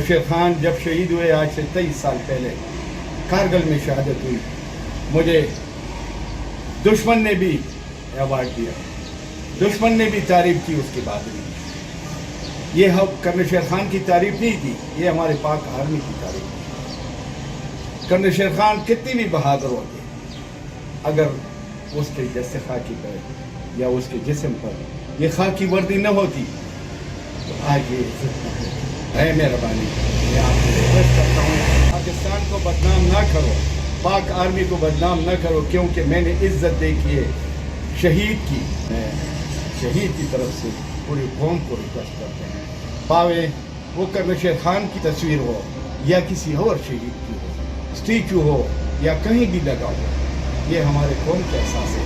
Colonel Khan जब शहीद हुए आज से 23 साल पहले कारगिल में शहादत हुई, मुझे दुश्मन ने भी अवार्ड दिया, दुश्मन ने भी तारीफ की उसके बाद भी। ये हम कर्नल खान की तारीफ नहीं थी, ये हमारे पाक आर्मी की तारीफ थी। कर्नल खान कितनी भी बहादुर होते, अगर उसके जैसे खाकी पर या उसके जिस्म पर ये खाकी वर्दी न होती तो आज ये है। मेहरबानी, मैं आपसे रिक्वेस्ट करता हूँ, पाकिस्तान को बदनाम ना करो, पाक आर्मी को बदनाम ना करो, क्योंकि मैंने इज्जत देखी है शहीद की। मैं शहीद की तरफ से पूरी कौम को रिक्वेस्ट करते हैं, पावे वो कर्नल खान की तस्वीर हो या किसी और शहीद की हो, स्टैचू हो या कहीं भी लगा हो, ये हमारे कौम के एहसास है।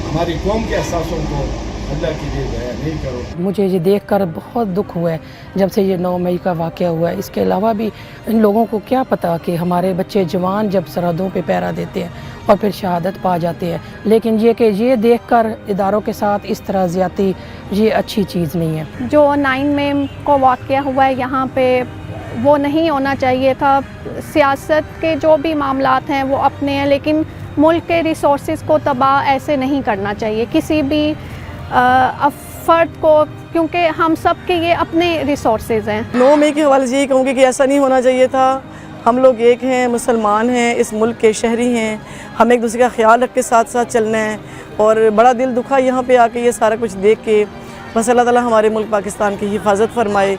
हमारी कौम के एहसासों को अल्लाह के लिए ज़ाया नहीं करो। मुझे ये देखकर बहुत दुख हुआ है जब से ये 9 मई का वाक़या हुआ है। इसके अलावा भी इन लोगों को क्या पता कि हमारे बच्चे जवान जब सरहदों पे पहरा देते हैं और फिर शहादत पा जाते हैं, लेकिन ये देखकर इदारों के साथ इस तरह ज़्यादती ये अच्छी चीज़ नहीं है। जो 9 मई को वाक़या हुआ है यहाँ पे, वो नहीं होना चाहिए था। सियासत के जो भी मामलात हैं वो अपने हैं, लेकिन मुल्क के रिसोर्सेज को तबाह ऐसे नहीं करना चाहिए किसी भी फ़र्द को, क्योंकि हम सब के ये अपने रिसोर्सेज हैं। 9 मई के हवाले से यही कहूँगी कि ऐसा नहीं होना चाहिए था। हम लोग एक हैं, मुसलमान हैं, इस मुल्क के शहरी हैं, हमें एक दूसरे का ख्याल रख के साथ साथ चलना है। और बड़ा दिल दुखा यहाँ पे आके ये सारा कुछ देख के। बस अल्लाह ताला हमारे मुल्क पाकिस्तान की हिफाजत फरमाए।